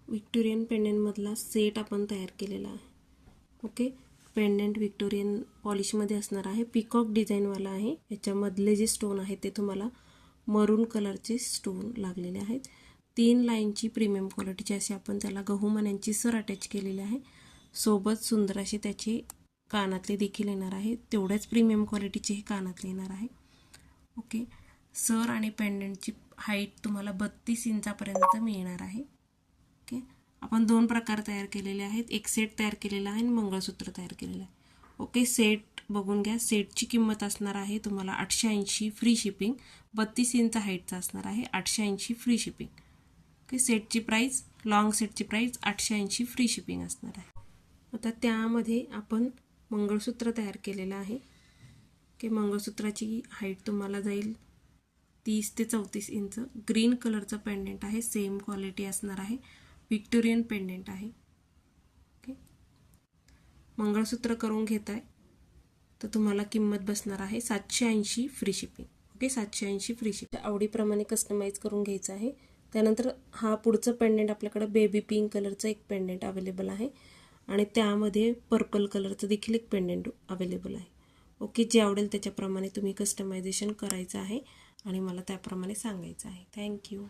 Victorian पेंडेंटमधला set आपण तयार केलेला आहे. ओके, पेंडेंट विक्टोरियन पॉलिशमध्ये असणार आहे. पिकॉक डिझाईनवाला आहे. याच्यामधले जे स्टोन आहेत ते तुम्हाला मरून कलरचे स्टोन लागलेले आहेत. 3 लाईनची प्रीमियम क्वालिटीची अशी आपण त्याला गहू मण्यांची सर अटॅच केलेली आहे. सोबत सुंदर असे त्याचे कानातले देखील येणार आहे. तेवढ्याच प्रीमियम क्वालिटीचे हे कानातले येणार आहे. ओके, सर आणि पेंडेंटची हाईट तुम्हाला 32 इंचापर्यंत मिळणार आहे. ओके, आपण 2 प्रकार तयार केलेले आहेत. एक सेट तयार केलेला आहे आणि मंगळसूत्र तयार केलेलं आहे. ओके, सेट बघून घ्या. सेटची किंमत असणार आहे तुम्हाला 880 फ्री शिपिंग. 32 इंच हाईटचा असणार आहे. 880 फ्री शिपिंग. ओके, सेटची प्राईस, लॉंग सेटची प्राईस 880 फ्री शिपिंग असणार आहे. आता त्यामध्ये आपण मंगळसूत्र तयार केलेलं आहे. ओके, मंगळसूत्राची हाईट तुम्हाला जाईल 30 ते 34 इंच. ग्रीन कलरचं पेंडेंट आहे. सेम क्वालिटी असणार आहे. विक्टोरियन पेंडेंट आहे. ओके, मंगळसूत्र करून घेताय तर तुम्हाला किंमत बसणार आहे 780 free shipping. Okay, 780 free shipping. आवडीप्रमाणे कस्टमाइज करून घ्यायचं आहे. त्यानंतर हा पुढचं पेंडेंट आपल्याकडे बेबी पिंक कलरचं एक पेंडेंट अवेलेबल आहे आणि त्यामध्ये पर्पल कलरचं देखील एक पेंडेंट अवेलेबल आहे. ओके, जे आवडेल त्याच्याप्रमाणे तुम्ही कस्टमायझेशन करायचं आहे आणि मला त्याप्रमाणे सांगायचं आहे. थँक्यू.